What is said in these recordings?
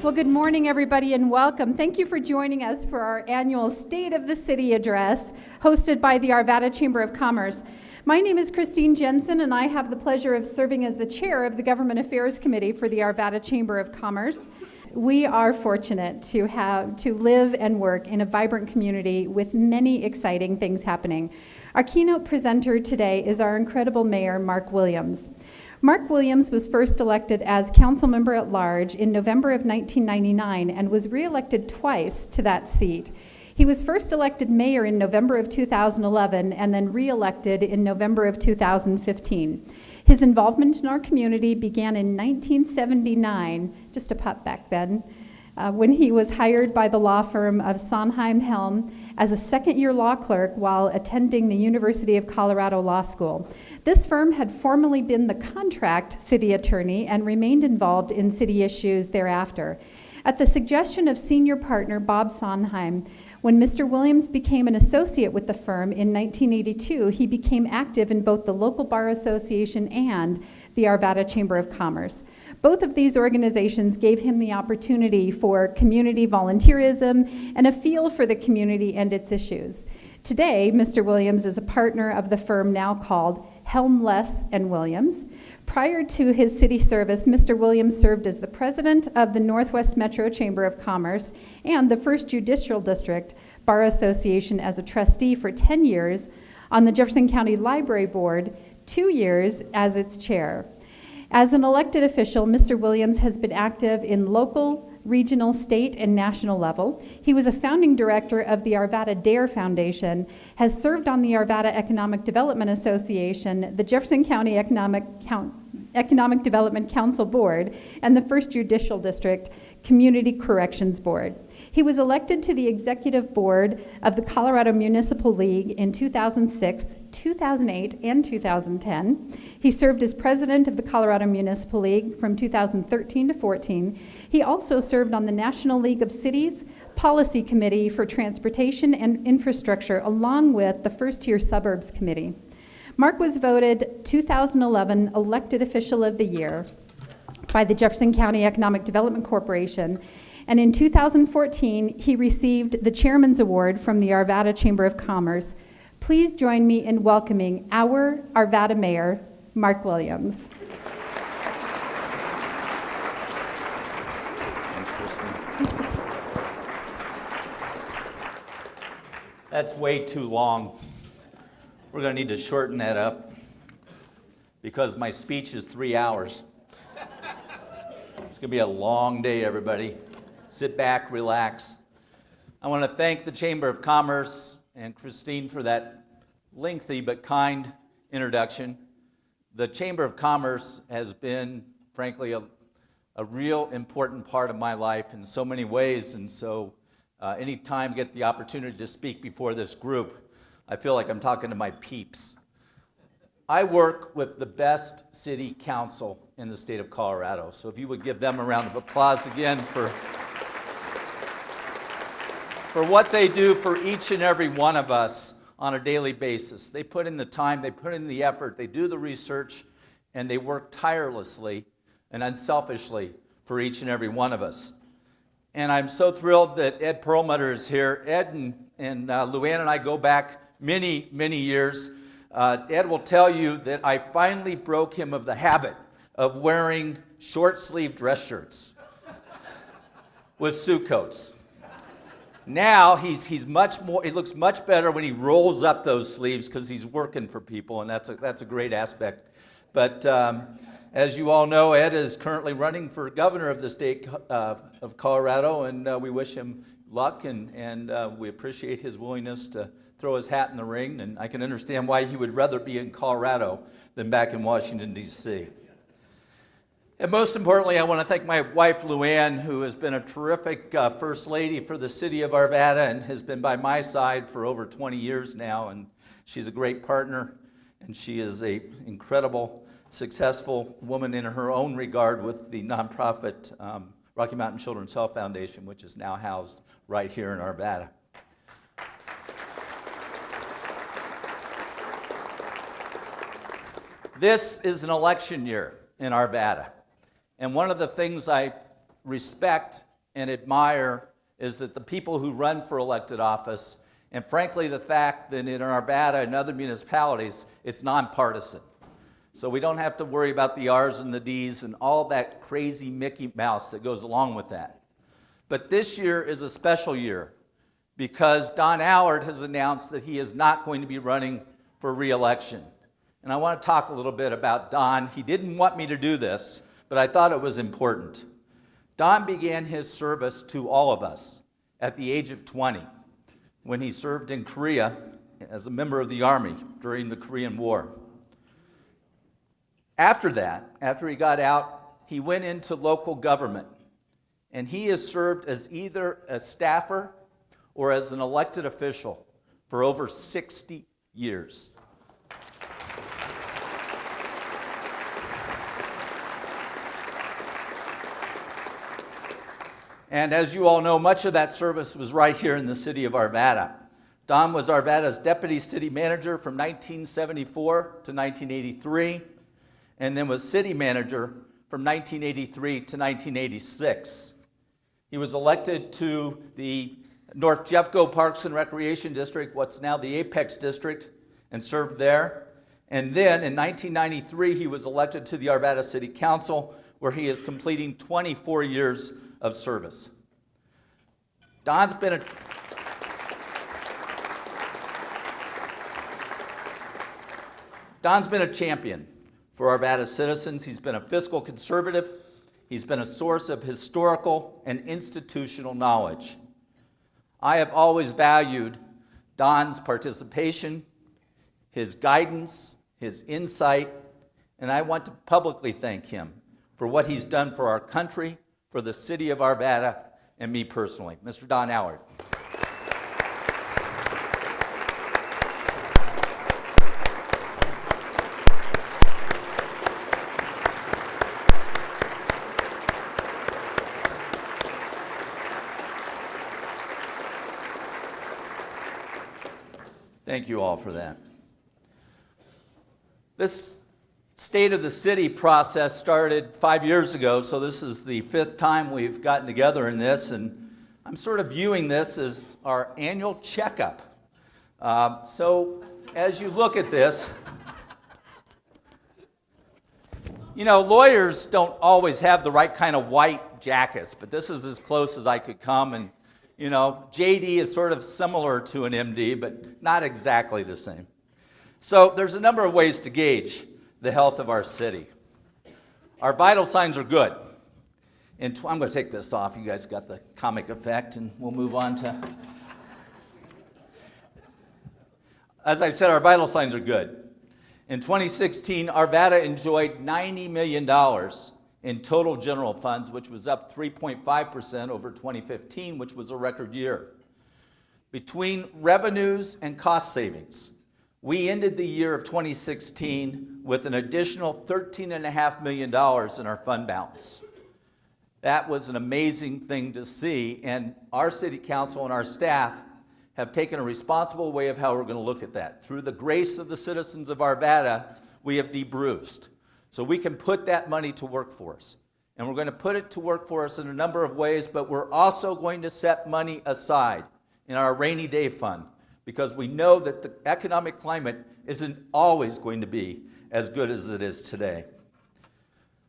Well, good morning, everybody, and welcome. Thank you for joining us for our annual State of the City Address, hosted by the Arvada Chamber of Commerce. My name is Christine Jensen, and I have the pleasure of serving as the chair of the Government Affairs Committee for the Arvada Chamber of Commerce. We are fortunate to live and work in a vibrant community with many exciting things happening. Our keynote presenter today is our incredible mayor, Marc Williams. Marc Williams was first elected as council member at large in November of 1999 and was re-elected twice to that seat. He was first elected mayor in November of 2011 and then re-elected in November of 2015. His involvement in our community began in 1979, just a pup back then, when he was hired by the law firm of Sondheim Helm as a second-year law clerk while attending the University of Colorado Law School. This firm had formerly been the contract city attorney and remained involved in city issues thereafter. At the suggestion of senior partner Bob Sondheim, when Mr. Williams became an associate with the firm in 1982, he became active in both the local bar association and the Arvada Chamber of Commerce. Both of these organizations gave him the opportunity for community volunteerism and a feel for the community and its issues. Today, Mr. Williams is a partner of the firm now called Helm Less and Williams. Prior to his city service, Mr. Williams served as the president of the Northwest Metro Chamber of Commerce and the 1st Judicial District Bar Association as a trustee for 10 years, on the Jefferson County Library Board, 2 years as its chair. As an elected official, Mr. Williams has been active in local, regional, state, and national level. He was a founding director of the Arvada DARE Foundation, has served on the Arvada Economic Development Association, the Jefferson County Economic Development Council Board, and the 1st Judicial District Community Corrections Board. He was elected to the executive board of the Colorado Municipal League in 2006, 2008, and 2010. He served as president of the Colorado Municipal League from 2013 to 14. He also served on the National League of Cities Policy Committee for Transportation and Infrastructure, along with the First Tier Suburbs Committee. Marc was voted 2011 Elected Official of the Year by the Jefferson County Economic Development Corporation, and in 2014, he received the Chairman's Award from the Arvada Chamber of Commerce. Please join me in welcoming our Arvada Mayor, Marc Williams. That's way too long. We're going to need to shorten that up because my speech is 3 hours. It's going to be a long day, everybody. Sit back, relax. I want to thank the Chamber of Commerce and Christine for that lengthy but kind introduction. The Chamber of Commerce has been, frankly, a real important part of my life in so many ways, and so anytime I get the opportunity to speak before this group, I feel like I'm talking to my peeps. I work with the best city council in the state of Colorado, so if you would give them a round of applause again for what they do for each and every one of us on a daily basis. They put in the time, they put in the effort, they do the research, and they work tirelessly and unselfishly for each and every one of us. And I'm so thrilled that Ed Perlmutter is here. Ed and Luann and I go back many, many years. Ed will tell you that I finally broke him of the habit of wearing short-sleeve dress shirts with suit coats. Now he's much more. It looks much better when he rolls up those sleeves because he's working for people, and that's a great aspect. But as you all know, Ed is currently running for governor of the state of Colorado, and we wish him luck, and we appreciate his willingness to throw his hat in the ring. And I can understand why he would rather be in Colorado than back in Washington, D.C. And most importantly, I want to thank my wife, Luann, who has been a terrific First Lady for the city of Arvada and has been by my side for over 20 years now. And she's a great partner, and she is an incredible, successful woman in her own regard with the nonprofit Rocky Mountain Children's Health Foundation, which is now housed right here in Arvada. This is an election year in Arvada. And one of the things I respect and admire is that the people who run for elected office, and frankly the fact that in Arvada and other municipalities, it's nonpartisan. So we don't have to worry about the R's and the D's and all that crazy Mickey Mouse that goes along with that. But this year is a special year because Don Allard has announced that he is not going to be running for re-election. And I want to talk a little bit about Don. He didn't want me to do this, but I thought it was important. Don began his service to all of us at the age of 20 when he served in Korea as a member of the Army during the Korean War. After that, after he got out, he went into local government, and he has served as either a staffer or as an elected official for over 60 years. And as you all know, much of that service was right here in the city of Arvada. Don was Arvada's deputy city manager from 1974 to 1983, and then was city manager from 1983 to 1986. He was elected to the North Jeffco Parks and Recreation District, what's now the Apex District, and served there. And then in 1993, he was elected to the Arvada City Council, where he is completing 24 years of service. Don's been a champion for Arvada citizens. He's been a fiscal conservative. He's been a source of historical and institutional knowledge. I have always valued Don's participation, his guidance, his insight, and I want to publicly thank him for what he's done for our country, for the city of Arvada, and me personally. Mr. Don Allard. Thank you all for that. This State of the City process started 5 years ago, so this is the 5th time we've gotten together in this, and I'm sort of viewing this as our annual checkup. So as you look at this, you know, lawyers don't always have the right kind of white jackets, but this is as close as I could come, and you know, JD is sort of similar to an MD, but not exactly the same. So there's a number of ways to gauge the health of our city. Our vital signs are good. I'm going to take this off. You guys got the comic effect, and we'll move on to... As I've said, our vital signs are good. In 2016, Arvada enjoyed $90 million in total general funds, which was up 3.5% over 2015, which was a record year. Between revenues and cost savings, we ended the year of 2016 with an additional $13.5 million in our fund balance. That was an amazing thing to see, and our city council and our staff have taken a responsible way of how we're going to look at that. Through the grace of the citizens of Arvada, we have debruced. So we can put that money to work for us. And we're going to put it to work for us in a number of ways, but we're also going to set money aside in our rainy day fund, because we know that the economic climate isn't always going to be as good as it is today.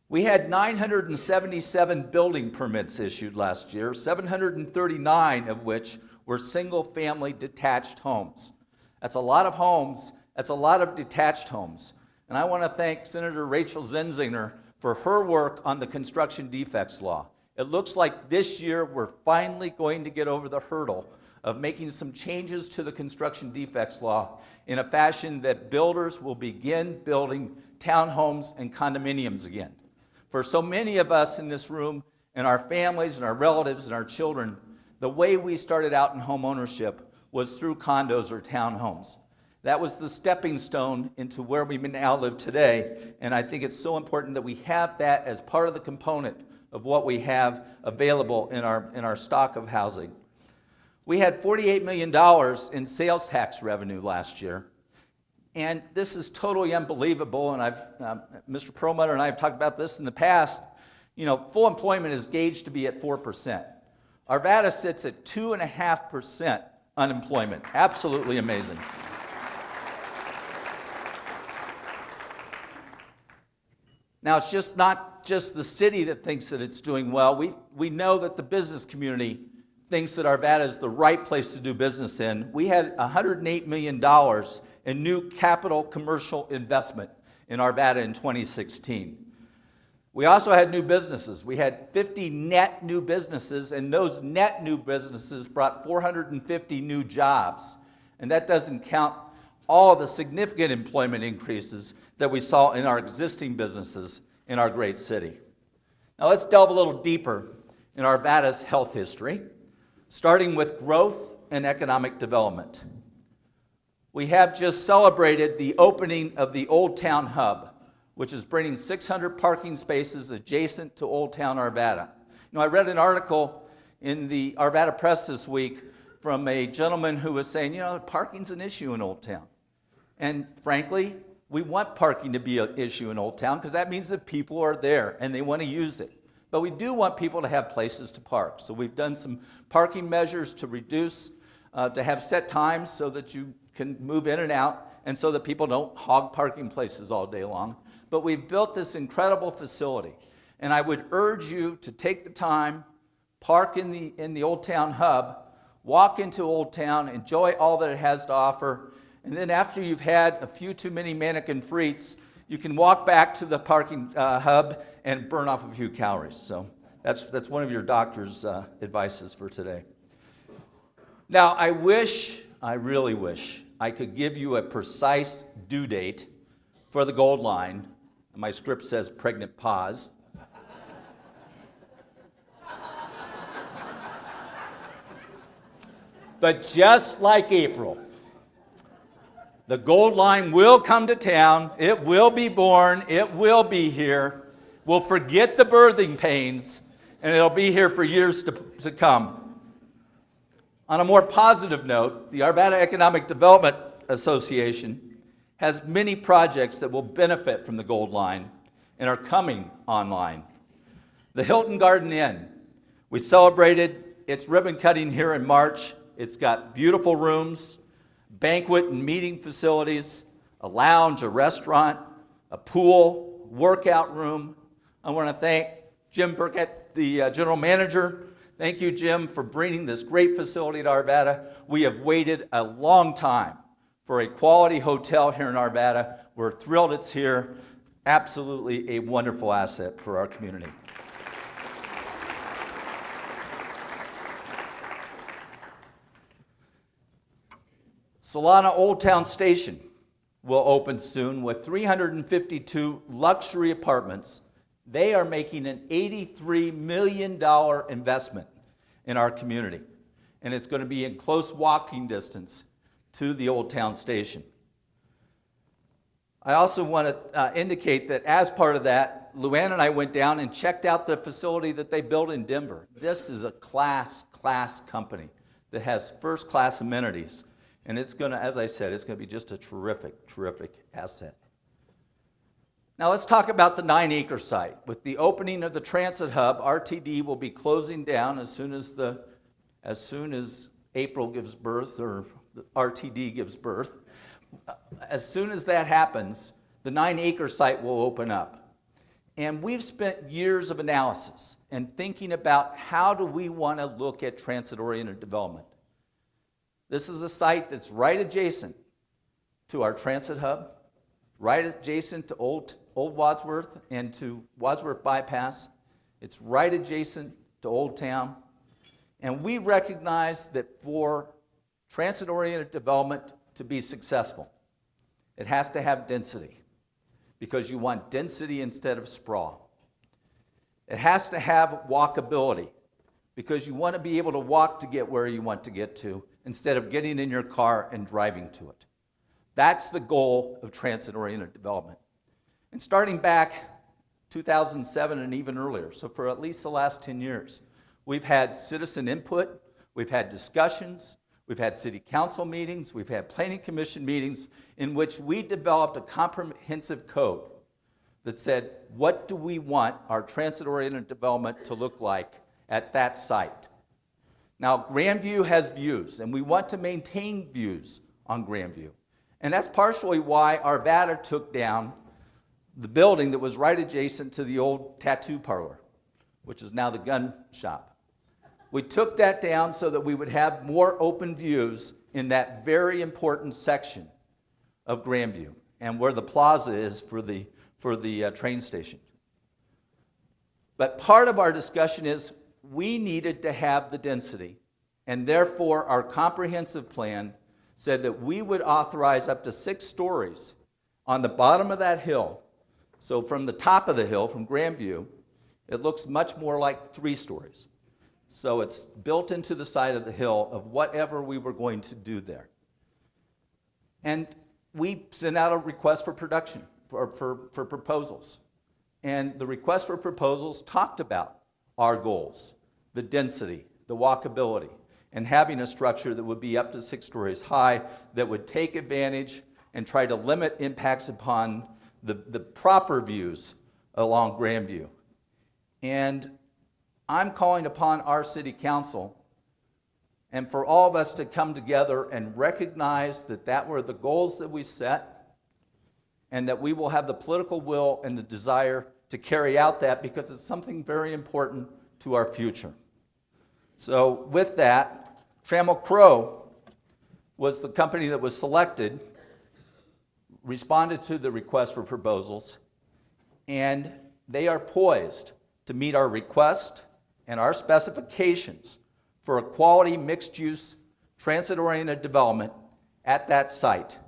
We had 977 building permits issued last year, 739 of which were single-family detached homes. That's a lot of homes. That's a lot of detached homes. And I want to thank Senator Rachel Zenzinger for her work on the construction defects law. It looks like this year we're finally going to get over the hurdle of making some changes to the construction defects law in a fashion that builders will begin building townhomes and condominiums again. For so many of us in this room, and our families and our relatives and our children, the way we started out in home ownership was through condos or townhomes. That was the stepping stone into where we now live today, and I think it's so important that we have that as part of the component of what we have available in our stock of housing. We had $48 million in sales tax revenue last year, and this is totally unbelievable, and Mr. Perlmutter and I have talked about this in the past. You know, full employment is gauged to be at 4%. Arvada sits at 2.5% unemployment. Absolutely amazing. Now, it's just not just the city that thinks that it's doing well. We know that the business community thinks that Arvada is the right place to do business in. We had $108 million in new capital commercial investment in Arvada in 2016. We also had new businesses. We had 50 net new businesses, and those net new businesses brought 450 new jobs. And that doesn't count all of the significant employment increases that we saw in our existing businesses in our great city. Now let's delve a little deeper in Arvada's health history, starting with growth and economic development. We have just celebrated the opening of the Old Town Hub, which is bringing 600 parking spaces adjacent to Old Town Arvada. I read an article in the Arvada Press this week from a gentleman who was saying, parking's an issue in Old Town. And frankly, we want parking to be an issue in Old Town because that means that people are there and they want to use it. But we do want people to have places to park. So we've done some parking measures to reduce, to have set times so that you can move in and out and so that people don't hog parking places all day long. But we've built this incredible facility. And I would urge you to take the time, park in the Old Town Hub, walk into Old Town, enjoy all that it has to offer. And then after you've had a few too many mannequin frites, you can walk back to the parking hub and burn off a few calories. So that's one of your doctor's advices for today. Now, I really wish, I could give you a precise due date for the Gold Line. My script says pregnant pause. But just like April, the Gold Line will come to town. It will be born. It will be here. We'll forget the birthing pains, and it'll be here for years to come. On a more positive note, the Arvada Economic Development Association has many projects that will benefit from the Gold Line and are coming online. The Hilton Garden Inn, we celebrated its ribbon cutting here in March. It's got beautiful rooms, banquet and meeting facilities, a lounge, a restaurant, a pool, workout room. I want to thank Jim Burkett, the general manager. Thank you, Jim, for bringing this great facility to Arvada. We have waited a long time for a quality hotel here in Arvada. We're thrilled it's here. Absolutely a wonderful asset for our community. Solana Old Town Station will open soon with 352 luxury apartments. They are making an $83 million investment in our community, and it's going to be in close walking distance to the Old Town Station. I also want to indicate that as part of that, Luann and I went down and checked out the facility that they built in Denver. This is a class company that has first-class amenities, and it's going to, as I said, it's going to be just a terrific asset. Now let's talk about the 9-acre site. With the opening of the transit hub, RTD will be closing down as soon as April gives birth, or the RTD gives birth. As soon as that happens, the 9-acre site will open up. And we've spent years of analysis and thinking about how do we want to look at transit-oriented development. This is a site that's right adjacent to our transit hub, right adjacent to Old Wadsworth and to Wadsworth Bypass. It's right adjacent to Old Town. And we recognize that for transit-oriented development to be successful, it has to have density, because you want density instead of sprawl. It has to have walkability, because you want to be able to walk to get where you want to get to instead of getting in your car and driving to it. That's the goal of transit-oriented development. And starting back 2007 and even earlier, so for at least the last 10 years, we've had citizen input, we've had discussions, we've had city council meetings, we've had planning commission meetings in which we developed a comprehensive code that said, what do we want our transit-oriented development to look like at that site? Now, Grandview has views, and we want to maintain views on Grandview. And that's partially why Arvada took down the building that was right adjacent to the old tattoo parlor, which is now the gun shop. We took that down so that we would have more open views in that very important section of Grandview and where the plaza is for the train station. But part of our discussion is we needed to have the density, and therefore our comprehensive plan said that we would authorize up to 6 stories on the bottom of that hill. So from the top of the hill, from Grandview, it looks much more like 3 stories. So it's built into the side of the hill of whatever we were going to do there. And we sent out a request for production, for proposals. And the request for proposals talked about our goals, the density, the walkability, and having a structure that would be up to 6 stories high that would take advantage and try to limit impacts upon the proper views along Grandview. And I'm calling upon our city council and for all of us to come together and recognize that that were the goals that we set, and that we will have the political will and the desire to carry out that, because it's something very important to our future. So with that, Trammell Crow was the company that was selected, responded to the request for proposals, and they are poised to meet our request and our specifications for a quality mixed-use, transit-oriented development at that site.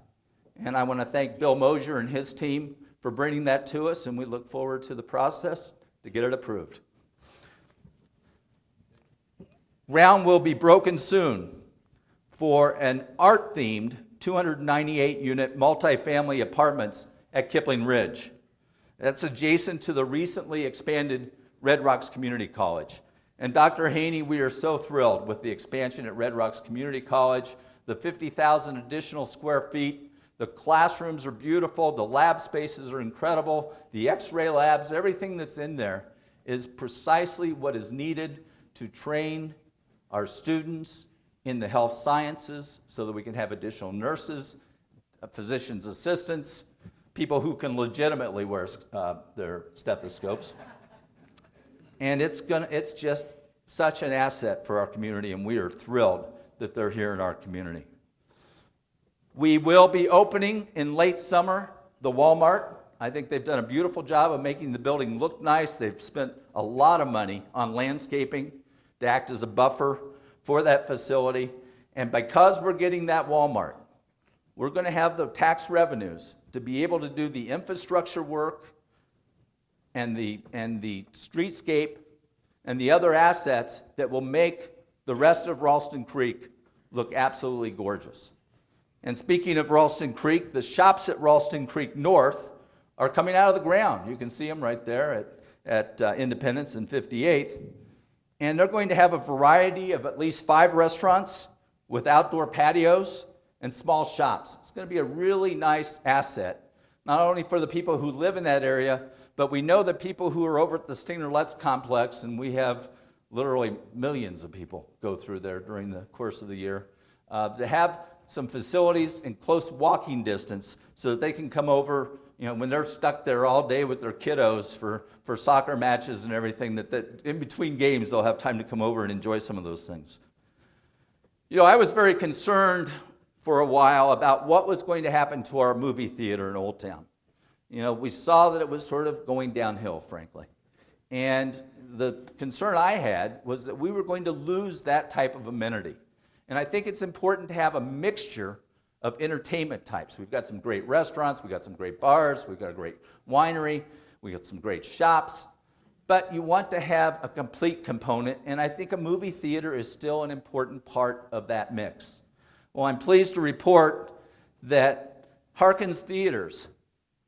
And I want to thank Bill Mosier and his team for bringing that to us, and we look forward to the process to get it approved. Ground will be broken soon for an art-themed 298-unit multifamily apartments at Kipling Ridge. That's adjacent to the recently expanded Red Rocks Community College. And Dr. Haney, we are so thrilled with the expansion at Red Rocks Community College, the 50,000 additional square feet. The classrooms are beautiful, the lab spaces are incredible, the X-ray labs, everything that's in there is precisely what is needed to train our students in the health sciences so that we can have additional nurses, physician's assistants, people who can legitimately wear their stethoscopes. And it's just such an asset for our community, and we are thrilled that they're here in our community. We will be opening in late summer the Walmart. I think they've done a beautiful job of making the building look nice. They've spent a lot of money on landscaping to act as a buffer for that facility. And because we're getting that Walmart, we're going to have the tax revenues to be able to do the infrastructure work and the streetscape and the other assets that will make the rest of Ralston Creek look absolutely gorgeous. And speaking of Ralston Creek, the shops at Ralston Creek North are coming out of the ground. You can see them right there at Independence and 58th. And they're going to have a variety of at least 5 restaurants with outdoor patios and small shops. It's going to be a really nice asset, not only for the people who live in that area, but we know that people who are over at the Stingler-Letts complex, and we have literally millions of people go through there during the course of the year, to have some facilities in close walking distance so that they can come over, when they're stuck there all day with their kiddos for soccer matches and everything, that in between games they'll have time to come over and enjoy some of those things. I was very concerned for a while about what was going to happen to our movie theater in Old Town. We saw that it was sort of going downhill, frankly. And the concern I had was that we were going to lose that type of amenity. And I think it's important to have a mixture of entertainment types. We've got some great restaurants, we've got some great bars, we've got a great winery, we've got some great shops, but you want to have a complete component, and I think a movie theater is still an important part of that mix. Well, I'm pleased to report that Harkins Theaters,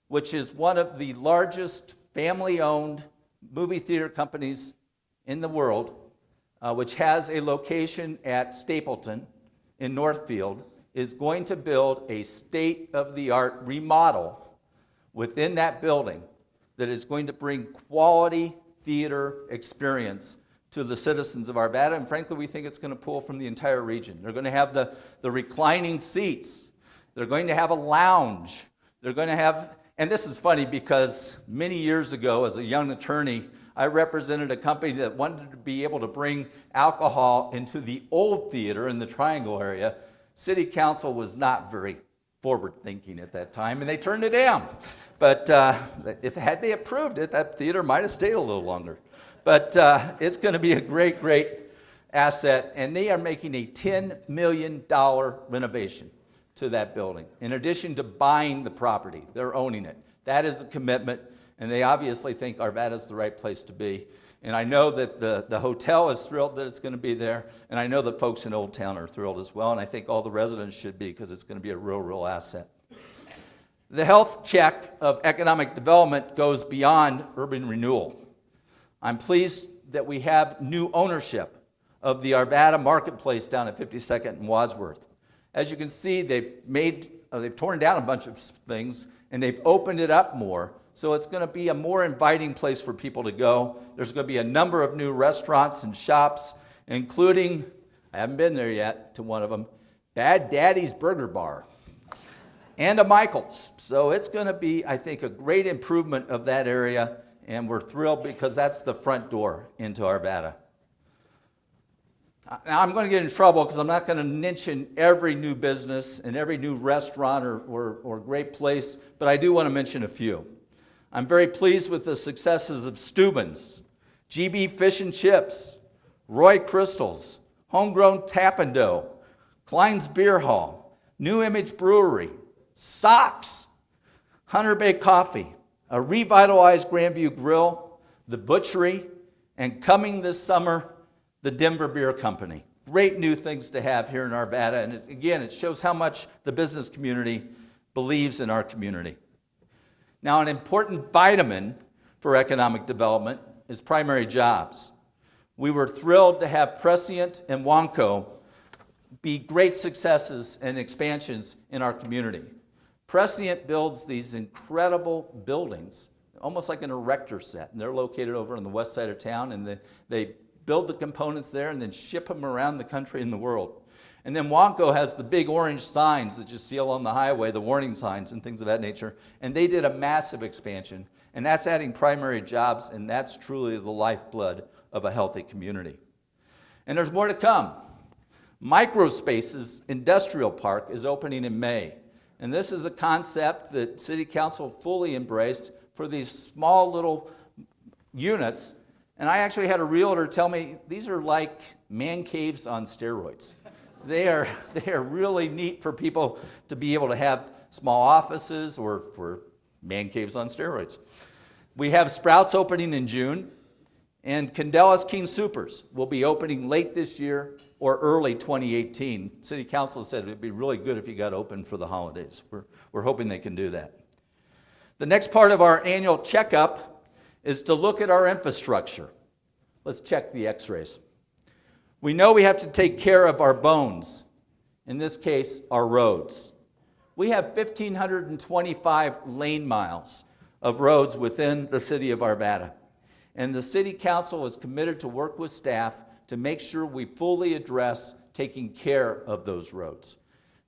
which is one of the largest family-owned movie theater companies in the world, which has a location at Stapleton in Northfield, is going to build a state-of-the-art remodel within that building that is going to bring quality theater experience to the citizens of Arvada, and frankly, we think it's going to pull from the entire region. They're going to have the reclining seats. They're going to have a lounge. They're going to have, and this is funny because many years ago, as a young attorney, I represented a company that wanted to be able to bring alcohol into the old theater in the Triangle area. City Council was not very forward-thinking at that time, and they turned it down. But had they approved it, that theater might have stayed a little longer. But it's going to be a great, great asset, and they are making a $10 million renovation to that building. In addition to buying the property, they're owning it. That is a commitment, and they obviously think Arvada is the right place to be. And I know that the hotel is thrilled that it's going to be there, and I know that folks in Old Town are thrilled as well, and I think all the residents should be because it's going to be a real, real asset. The health check of economic development goes beyond urban renewal. I'm pleased that we have new ownership of the Arvada Marketplace down at 52nd and Wadsworth. As you can see, they've torn down a bunch of things, and they've opened it up more. So it's going to be a more inviting place for people to go. There's going to be a number of new restaurants and shops, including, I haven't been there yet, to one of them, Bad Daddy's Burger Bar, and a Michael's. So it's going to be, I think, a great improvement of that area, and we're thrilled because that's the front door into Arvada. Now, I'm going to get in trouble because I'm not going to mention every new business and every new restaurant or great place, but I do want to mention a few. I'm very pleased with the successes of Steuben's, GB Fish and Chips, Roy Crystals, Homegrown Tap and Dough, Klein's Beer Hall, New Image Brewery, Socks, Hunter Bay Coffee, a revitalized Grandview Grill, the Butchery, and coming this summer, the Denver Beer Company. Great new things to have here in Arvada, and again, it shows how much the business community believes in our community. Now, an important vitamin for economic development is primary jobs. We were thrilled to have Prescient and Wanco be great successes and expansions in our community. Prescient builds these incredible buildings, almost like an erector set, and they're located over on the west side of town, and they build the components there and then ship them around the country and the world. And then Wanco has the big orange signs that you see along the highway, the warning signs and things of that nature, and they did a massive expansion, and that's adding primary jobs, and that's truly the lifeblood of a healthy community. And there's more to come. Microspaces Industrial Park is opening in May. And this is a concept that City Council fully embraced for these small little units. And I actually had a realtor tell me these are like man caves on steroids. They are really neat for people to be able to have small offices or for man caves on steroids. We have Sprouts opening in June, and Candelas King Supers will be opening late this year or early 2018. City Council said it would be really good if you got open for the holidays. We're hoping they can do that. The next part of our annual checkup is to look at our infrastructure. Let's check the x-rays. We know we have to take care of our bones, in this case, our roads. We have 1,525 lane miles of roads within the city of Arvada. And the City Council is committed to work with staff to make sure we fully address taking care of those roads.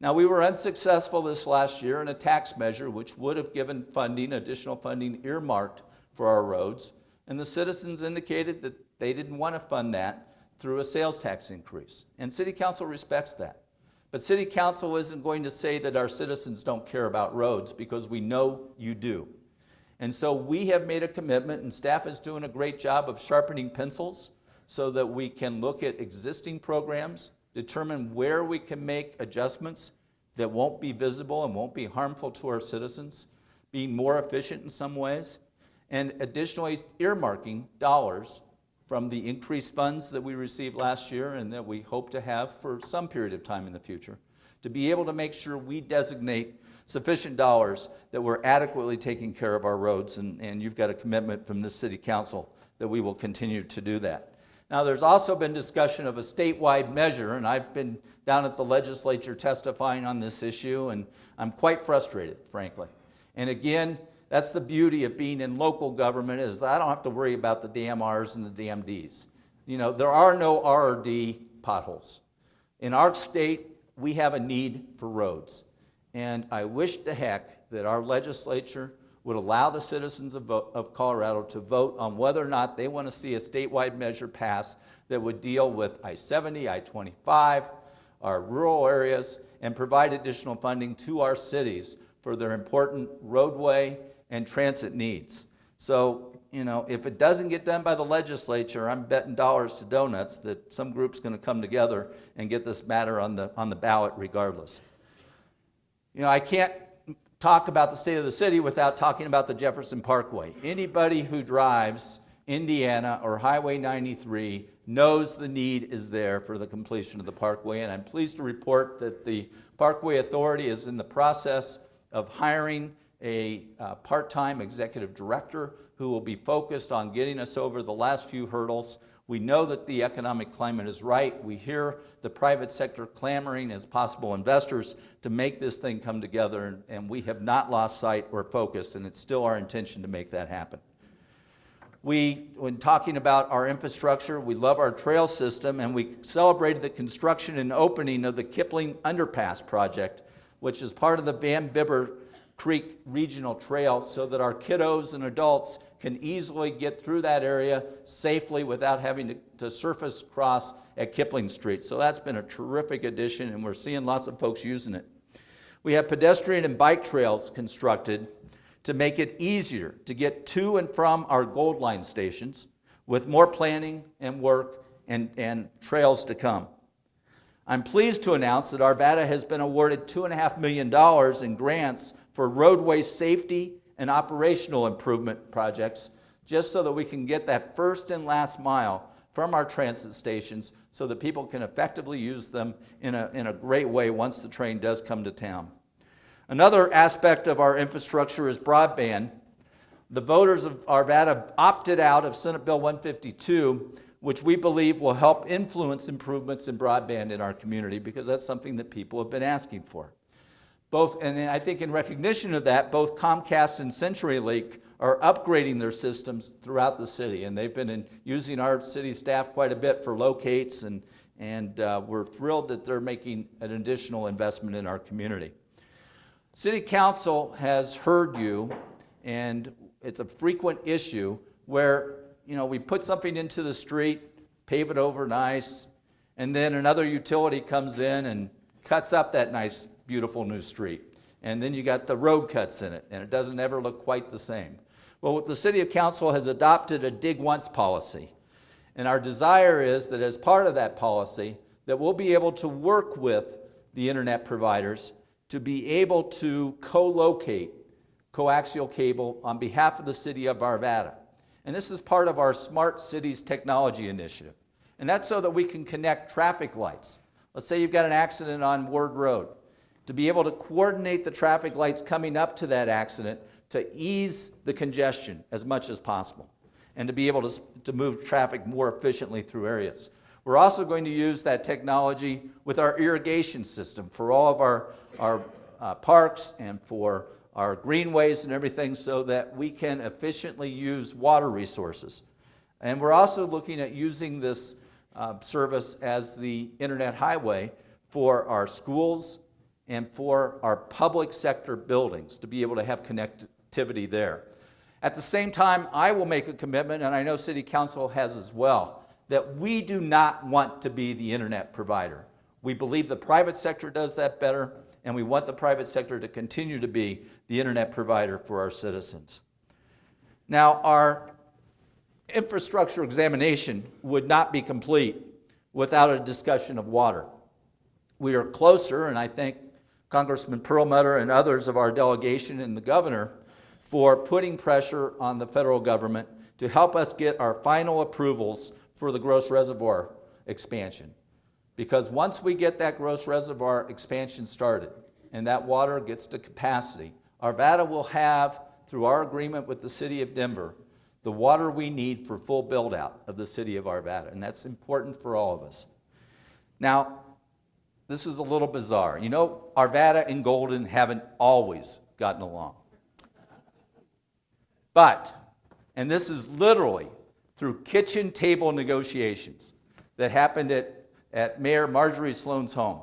Now, we were unsuccessful this last year in a tax measure which would have given funding, additional funding earmarked for our roads, and the citizens indicated that they didn't want to fund that through a sales tax increase. And City Council respects that. But City Council isn't going to say that our citizens don't care about roads, because we know you do. And so we have made a commitment, and staff is doing a great job of sharpening pencils so that we can look at existing programs, determine where we can make adjustments that won't be visible and won't be harmful to our citizens, being more efficient in some ways, and additionally earmarking dollars from the increased funds that we received last year and that we hope to have for some period of time in the future, to be able to make sure we designate sufficient dollars that we're adequately taking care of our roads, and you've got a commitment from the City Council that we will continue to do that. Now, there's also been discussion of a statewide measure, and I've been down at the legislature testifying on this issue, and I'm quite frustrated, frankly. And again, that's the beauty of being in local government, is I don't have to worry about the damn R's and the damn D's. There are no RRD potholes. In our state, we have a need for roads. And I wish to heck that our legislature would allow the citizens of Colorado to vote on whether or not they want to see a statewide measure passed that would deal with I-70, I-25, our rural areas, and provide additional funding to our cities for their important roadway and transit needs. So, if it doesn't get done by the legislature, I'm betting dollars to donuts that some group's going to come together and get this matter on the ballot regardless. I can't talk about the state of the city without talking about the Jefferson Parkway. Anybody who drives Indiana or Highway 93 knows the need is there for the completion of the Parkway, and I'm pleased to report that the Parkway Authority is in the process of hiring a part-time executive director who will be focused on getting us over the last few hurdles. We know that the economic climate is right. We hear the private sector clamoring as possible investors to make this thing come together, and we have not lost sight or focus, and it's still our intention to make that happen. When talking about our infrastructure, we love our trail system, and we celebrated the construction and opening of the Kipling Underpass project, which is part of the Van Bibber Creek Regional Trail, so that our kiddos and adults can easily get through that area safely without having to surface cross at Kipling Street. So that's been a terrific addition, and we're seeing lots of folks using it. We have pedestrian and bike trails constructed to make it easier to get to and from our Gold Line stations, with more planning and work and trails to come. I'm pleased to announce that Arvada has been awarded $2.5 million in grants for roadway safety and operational improvement projects, just so that we can get that first and last mile from our transit stations so that people can effectively use them in a great way once the train does come to town. Another aspect of our infrastructure is broadband. The voters of Arvada opted out of Senate Bill 152, which we believe will help influence improvements in broadband in our community, because that's something that people have been asking for. And I think in recognition of that, both Comcast and CenturyLink are upgrading their systems throughout the city, and they've been using our city staff quite a bit for locates, and we're thrilled that they're making an additional investment in our community. City Council has heard you, and it's a frequent issue where we put something into the street, pave it over nice, and then another utility comes in and cuts up that nice, beautiful new street. And then you got the road cuts in it, and it doesn't ever look quite the same. Well, the City Council has adopted a dig once policy. And our desire is that as part of that policy, that we'll be able to work with the internet providers to be able to co-locate coaxial cable on behalf of the city of Arvada. And this is part of our Smart Cities Technology Initiative. And that's so that we can connect traffic lights. Let's say you've got an accident on Ward Road. To be able to coordinate the traffic lights coming up to that accident to ease the congestion as much as possible, and to be able to move traffic more efficiently through areas. We're also going to use that technology with our irrigation system for all of our parks and for our greenways and everything, so that we can efficiently use water resources. And we're also looking at using this service as the internet highway for our schools and for our public sector buildings, to be able to have connectivity there. At the same time, I will make a commitment, and I know City Council has as well, that we do not want to be the internet provider. We believe the private sector does that better, and we want the private sector to continue to be the internet provider for our citizens. Now, our infrastructure examination would not be complete without a discussion of water. We are closer, and I thank Congressman Perlmutter and others of our delegation and the governor for putting pressure on the federal government to help us get our final approvals for the Gross Reservoir expansion. Because once we get that Gross Reservoir expansion started and that water gets to capacity, Arvada will have, through our agreement with the city of Denver, the water we need for full build-out of the city of Arvada, and that's important for all of us. Now, this is a little bizarre. Arvada and Golden haven't always gotten along. But, and this is literally through kitchen table negotiations that happened at Mayor Marjorie Sloan's home,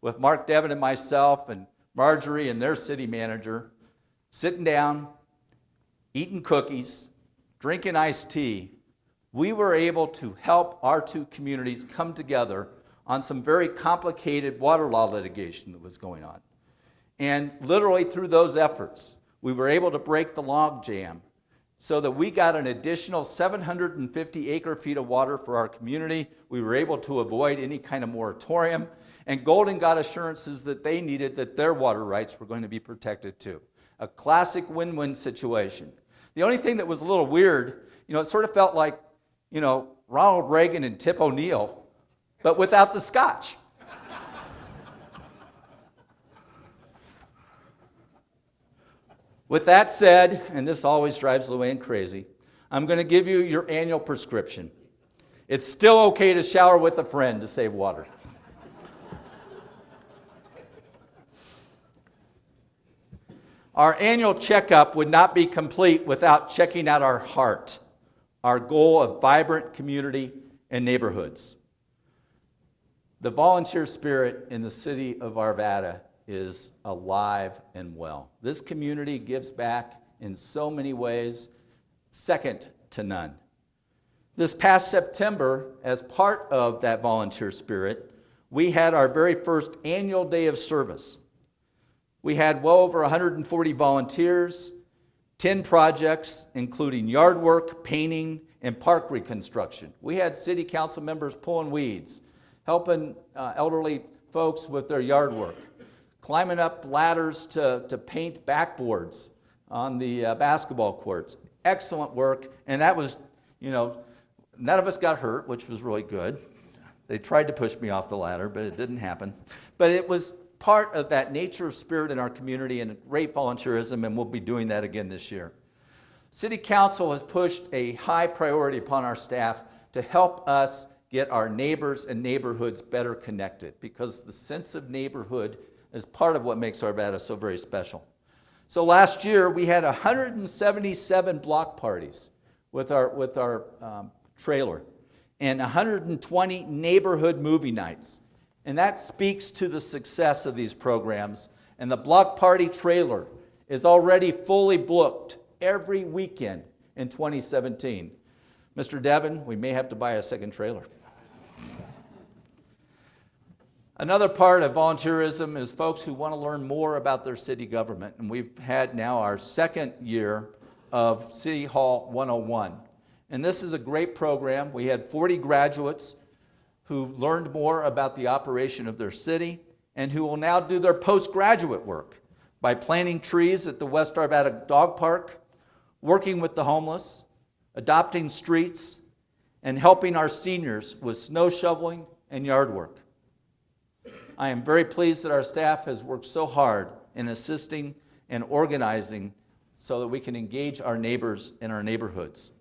with Mark Devin and myself and Marjorie and their city manager sitting down, eating cookies, drinking iced tea. We were able to help our two communities come together on some very complicated water law litigation that was going on. And literally through those efforts, we were able to break the log jam so that we got an additional 750 acre-feet of water for our community. We were able to avoid any kind of moratorium, and Golden got assurances that they needed that their water rights were going to be protected too. A classic win-win situation. The only thing that was a little weird, it sort of felt like, Ronald Reagan and Tip O'Neill, but without the scotch. With that said, and this always drives Luann crazy, I'm going to give you your annual prescription. It's still okay to shower with a friend to save water. Our annual checkup would not be complete without checking out our heart, our goal of vibrant community and neighborhoods. The volunteer spirit in the city of Arvada is alive and well. This community gives back in so many ways, second to none. This past September, as part of that volunteer spirit, we had our very first annual day of service. We had well over 140 volunteers, 10 projects, including yard work, painting, and park reconstruction. We had city council members pulling weeds, helping elderly folks with their yard work, climbing up ladders to paint backboards on the basketball courts. Excellent work, and that was, none of us got hurt, which was really good. They tried to push me off the ladder, but it didn't happen. But it was part of that nature of spirit in our community and great volunteerism, and we'll be doing that again this year. City Council has pushed a high priority upon our staff to help us get our neighbors and neighborhoods better connected, because the sense of neighborhood is part of what makes Arvada so very special. So last year we had 177 block parties with our trailer and 120 neighborhood movie nights. And that speaks to the success of these programs. And the block party trailer is already fully booked every weekend in 2017. Mr. Devin, we may have to buy a second trailer. Another part of volunteerism is folks who want to learn more about their city government. And we've had now our second year of City Hall 101. And this is a great program. We had 40 graduates who learned more about the operation of their city and who will now do their postgraduate work by planting trees at the West Arvada Dog Park, working with the homeless, adopting streets, and helping our seniors with snow shoveling and yard work. I am very pleased that our staff has worked so hard in assisting and organizing so that we can engage our neighbors in our neighborhoods.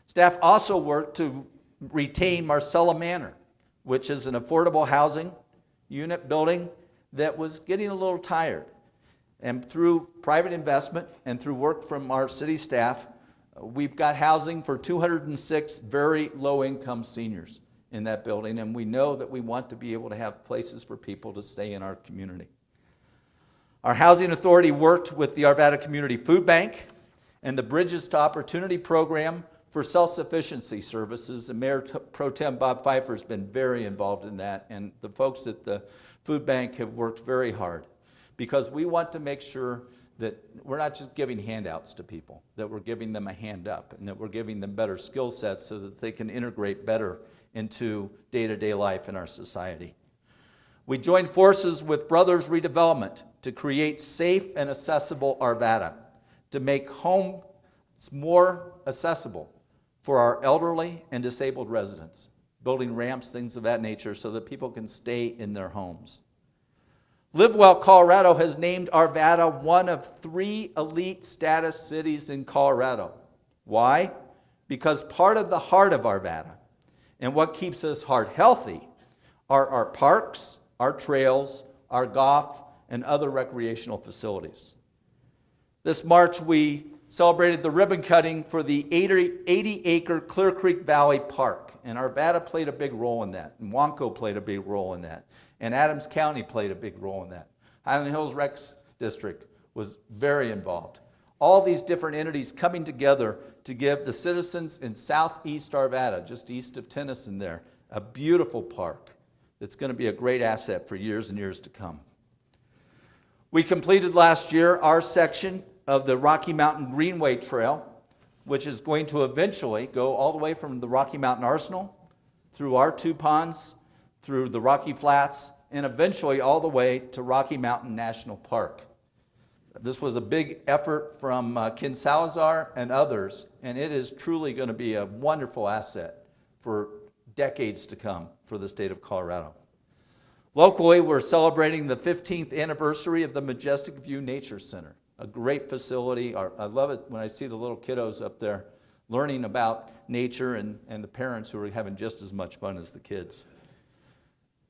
Staff also worked to retain Marcella Manor, which is an affordable housing unit building that was getting a little tired. And through private investment and through work from our city staff, we've got housing for 206 very low-income seniors in that building, and we know that we want to be able to have places for people to stay in our community. Our housing authority worked with the Arvada Community Food Bank and the Bridges to Opportunity program for self-sufficiency services, and Mayor Pro Tem Bob Pfeiffer has been very involved in that, and the folks at the food bank have worked very hard, because we want to make sure that we're not just giving handouts to people, that we're giving them a hand up, and that we're giving them better skill sets so that they can integrate better into day-to-day life in our society. We joined forces with Brothers Redevelopment to create safe and accessible Arvada, to make homes more accessible for our elderly and disabled residents, building ramps, things of that nature, so that people can stay in their homes. Live Well Colorado has named Arvada one of 3 elite status cities in Colorado. Why? Because part of the heart of Arvada and what keeps us heart healthy are our parks, our trails, our golf, and other recreational facilities. This March, we celebrated the ribbon cutting for the 80-acre Clear Creek Valley Park. And Arvada played a big role in that. And Wonko played a big role in that. And Adams County played a big role in that. Highland Hills Rec District was very involved. All these different entities coming together to give the citizens in southeast Arvada, just east of Tennyson there, a beautiful park that's going to be a great asset for years and years to come. We completed last year our section of the Rocky Mountain Greenway Trail, which is going to eventually go all the way from the Rocky Mountain Arsenal, through our two ponds, through the Rocky Flats, and eventually all the way to Rocky Mountain National Park. This was a big effort from Ken Salazar and others, and it is truly going to be a wonderful asset for decades to come for the state of Colorado. Locally, we're celebrating the 15th anniversary of the Majestic View Nature Center, a great facility. I love it when I see the little kiddos up there learning about nature and the parents who are having just as much fun as the kids.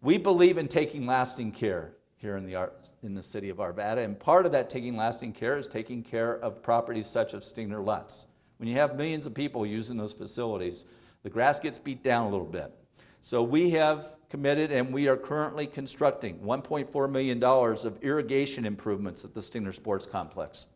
We believe in taking lasting care here in the city of Arvada, and part of that taking lasting care is taking care of properties such as Stigner Lutz. When you have millions of people using those facilities, the grass gets beat down a little bit. So we have committed, and we are currently constructing $1.4 million of irrigation improvements at the Stigner Sports Complex.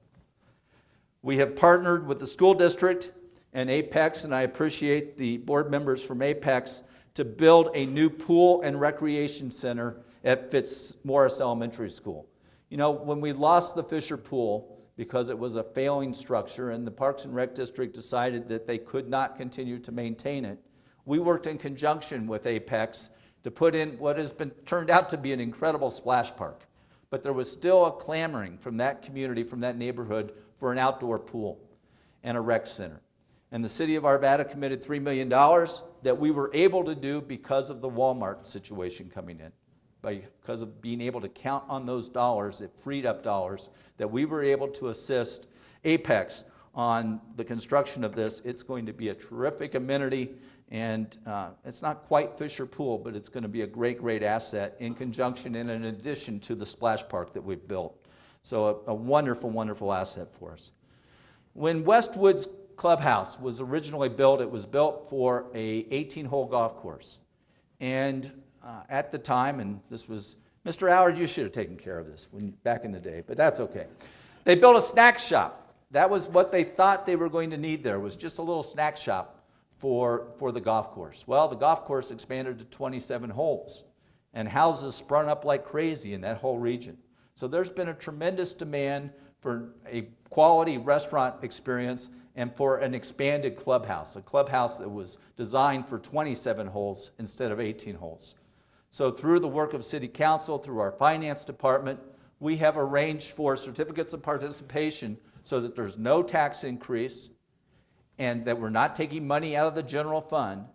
We have partnered with the school district and Apex, and I appreciate the board members from Apex, to build a new pool and recreation center at Fitzmaurice Elementary School. You know, when we lost the Fisher Pool because it was a failing structure and the Parks and Rec District decided that they could not continue to maintain it, we worked in conjunction with Apex to put in what has turned out to be an incredible splash park. But there was still a clamoring from that community, from that neighborhood, for an outdoor pool and a rec center. And the city of Arvada committed $3 million that we were able to do because of the Walmart situation coming in. Because of being able to count on those dollars, it freed up dollars that we were able to assist Apex on the construction of this. It's going to be a terrific amenity, and it's not quite Fisher Pool, but it's going to be a great, great asset in conjunction and in addition to the splash park that we've built. So a wonderful, wonderful asset for us. When Westwood's Clubhouse was originally built, it was built for a 18-hole golf course. And at the time, and this was, Mr. Howard, you should have taken care of this back in the day, but that's okay. They built a snack shop. That was what they thought they were going to need there, was just a little snack shop for the golf course. Well, the golf course expanded to 27 holes, and houses sprung up like crazy in that whole region. So there's been a tremendous demand for a quality restaurant experience and for an expanded clubhouse, a clubhouse that was designed for 27 holes instead of 18 holes. So through the work of City Council, through our finance department, we have arranged for certificates of participation so that there's no tax increase and that we're not taking money out of the general fund.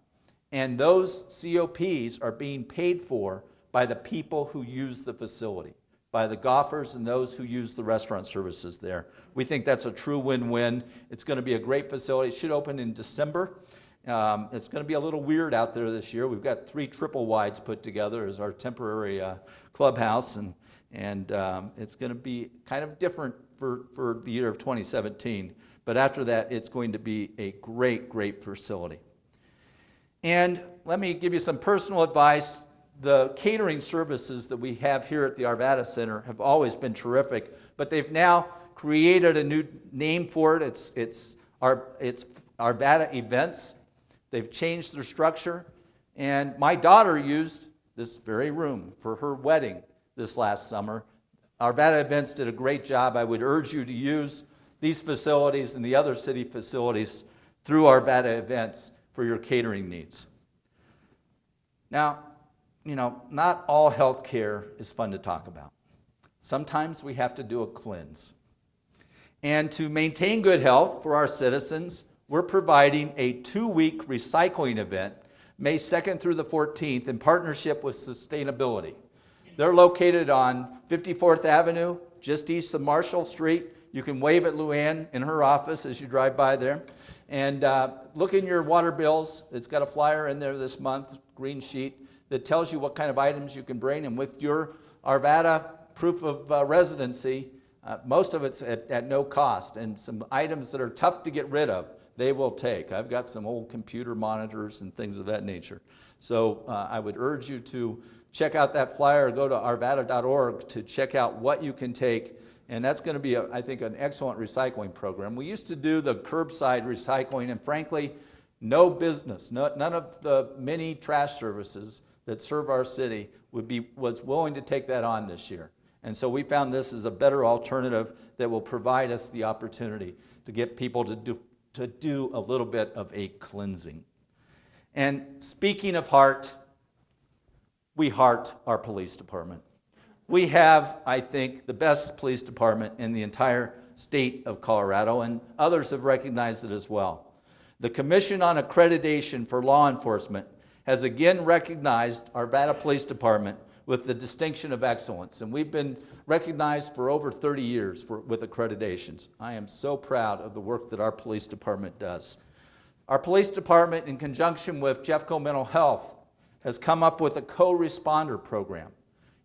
And those COPs are being paid for by the people who use the facility, by the golfers and those who use the restaurant services there. We think that's a true win-win. It's going to be a great facility. It should open in December. It's going to be a little weird out there this year. We've got 3 triple wides put together as our temporary clubhouse, and it's going to be kind of different for the year of 2017. But after that, it's going to be a great, great facility. And let me give you some personal advice. The catering services that we have here at the Arvada Center have always been terrific, but they've now created a new name for it. It's Arvada Events. They've changed their structure, and my daughter used this very room for her wedding this last summer. Arvada Events did a great job. I would urge you to use these facilities and the other city facilities through Arvada Events for your catering needs. Now, you know, not all health care is fun to talk about. Sometimes we have to do a cleanse. And to maintain good health for our citizens, we're providing a 2-week recycling event, May 2nd through the 14th, in partnership with Sustainability. They're located on 54th Avenue, just east of Marshall Street. You can wave at Luann in her office as you drive by there. And look in your water bills. It's got a flyer in there this month, green sheet, that tells you what kind of items you can bring. And with your Arvada proof of residency, Most of it's at no cost, and some items that are tough to get rid of, they will take. I've got some old computer monitors and things of that nature. So I would urge you to check out that flyer, go to arvada.org to check out what you can take, and that's going to be, I think, an excellent recycling program. We used to do the curbside recycling, and frankly, no business, none of the many trash services that serve our city was willing to take that on this year. And so we found this is a better alternative that will provide us the opportunity to get people to do a little bit of a cleansing. And speaking of heart, we heart our police department. We have, I think, the best police department in the entire state of Colorado, and others have recognized it as well. The Commission on Accreditation for Law Enforcement has again recognized our Arvada Police Department with the distinction of excellence, and we've been recognized for over 30 years with accreditations. I am so proud of the work that our police department does. Our police department, in conjunction with Jeffco Mental Health, has come up with a co-responder program.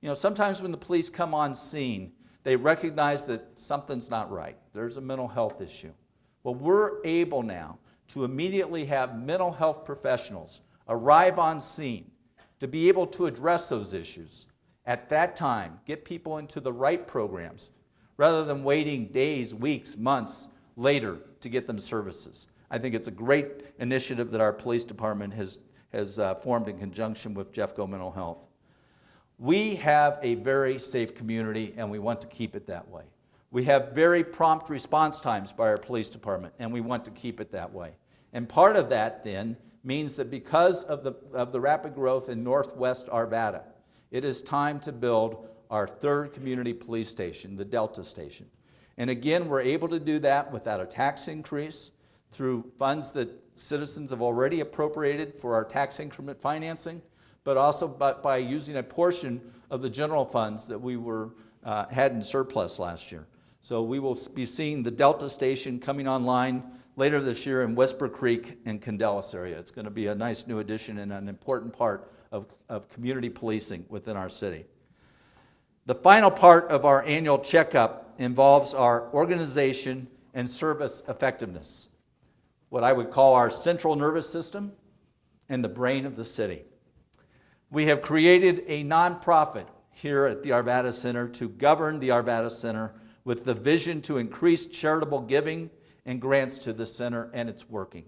You know, sometimes when the police come on scene, they recognize that something's not right. There's a mental health issue. Well, we're able now to immediately have mental health professionals arrive on scene to be able to address those issues at that time, get people into the right programs, rather than waiting days, weeks, months later to get them services. I think it's a great initiative that our police department has formed in conjunction with Jeffco Mental Health. We have a very safe community, and we want to keep it that way. We have very prompt response times by our police department, and we want to keep it that way. And part of that, then, means that because of the rapid growth in Northwest Arvada, it is time to build our third community police station, the Delta Station. And again, we're able to do that without a tax increase, through funds that citizens have already appropriated for our tax increment financing, but also by using a portion of the general funds that we had in surplus last year. So we will be seeing the Delta Station coming online later this year in Whisper Creek and Candelas area. It's going to be a nice new addition and an important part of community policing within our city. The final part of our annual checkup involves our organization and service effectiveness, what I would call our central nervous system and the brain of the city. We have created a nonprofit here at the Arvada Center to govern the Arvada Center with the vision to increase charitable giving and grants to the center, and it's working.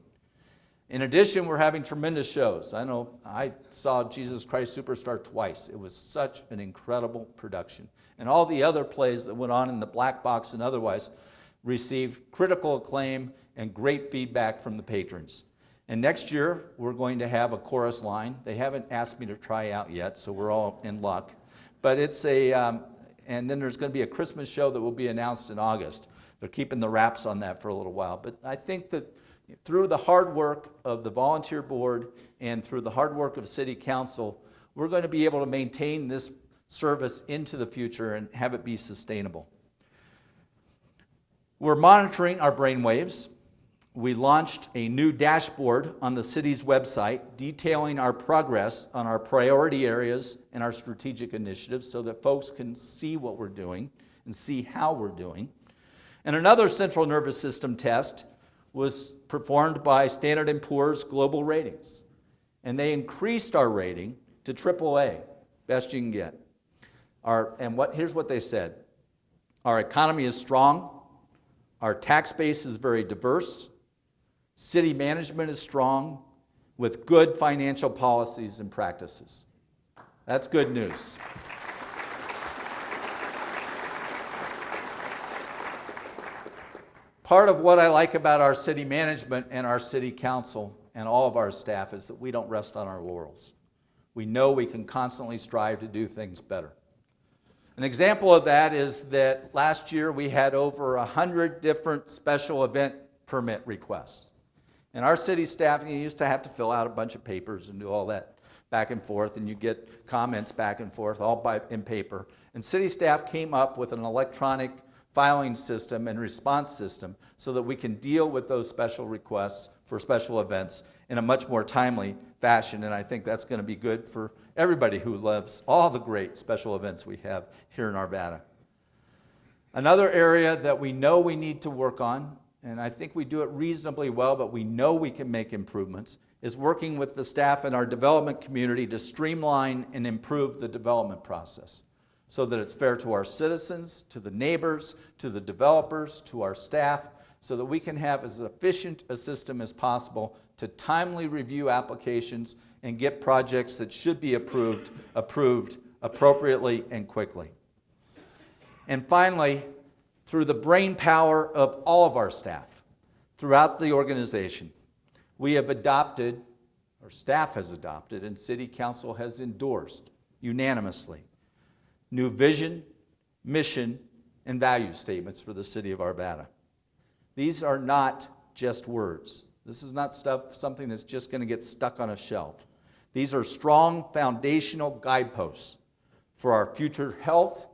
In addition, we're having tremendous shows. I know I saw Jesus Christ Superstar twice. It was such an incredible production. And all the other plays that went on in the Black Box and otherwise received critical acclaim and great feedback from the patrons. And next year, we're going to have a chorus line. They haven't asked me to try out yet, so we're all in luck. But it's and then there's going to be a Christmas show that will be announced in August. They're keeping the wraps on that for a little while. But I think that through the hard work of the volunteer board and through the hard work of City Council, we're going to be able to maintain this service into the future and have it be sustainable. We're monitoring our brainwaves. We launched a new dashboard on the city's website detailing our progress on our priority areas and our strategic initiatives so that folks can see what we're doing and see how we're doing. And another central nervous system test was performed by Standard & Poor's Global Ratings. And they increased our rating to AAA, best you can get. Here's what they said. Our economy is strong. Our tax base is very diverse. City management is strong with good financial policies and practices. That's good news. Part of what I like about our city management and our city council and all of our staff is that we don't rest on our laurels. We know we can constantly strive to do things better. An example of that is that last year we had over 100 different special event permit requests. And our city staff, you used to have to fill out a bunch of papers and do all that back and forth, and you get comments back and forth, all in paper. And city staff came up with an electronic filing system and response system so that we can deal with those special requests for special events in a much more timely fashion. And I think that's going to be good for everybody who loves all the great special events we have here in Arvada. Another area that we know we need to work on, and I think we do it reasonably well, but we know we can make improvements, is working with the staff in our development community to streamline and improve the development process so that it's fair to our citizens, to the neighbors, to the developers, to our staff, so that we can have as efficient a system as possible to timely review applications and get projects that should be approved appropriately and quickly. And finally, through the brain power of all of our staff throughout the organization, we have adopted, or staff has adopted, and City Council has endorsed unanimously, new vision, mission, and value statements for the City of Arvada. These are not just words. This is not something that's just going to get stuck on a shelf. These are strong foundational guideposts for our future health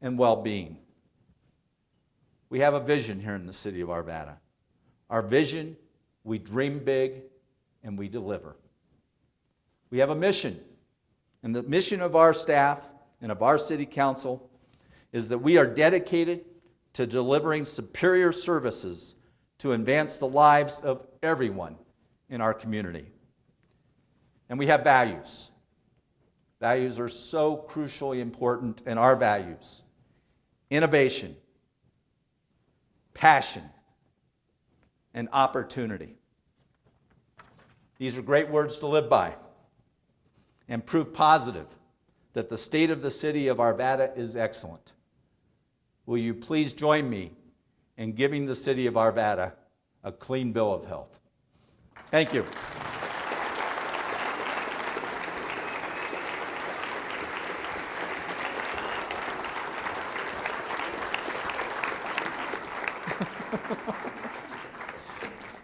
and well-being. We have a vision here in the City of Arvada. Our vision, we dream big and we deliver. We have a mission, and the mission of our staff and of our City Council is that we are dedicated to delivering superior services to advance the lives of everyone in our community. And we have values. Values are so crucially important, and our values: innovation, passion, and opportunity. These are great words to live by and prove positive that the state of the City of Arvada is excellent. Will you please join me in giving the City of Arvada a clean bill of health? Thank you.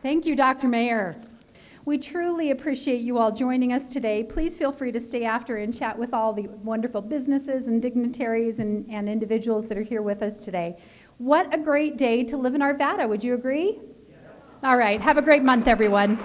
Thank you, Dr. Mayer. We truly appreciate you all joining us today. Please feel free to stay after and chat with all the wonderful businesses and dignitaries and individuals that are here with us today. What a great day to live in Arvada. Would you agree? Yes. All right. Have a great month, everyone.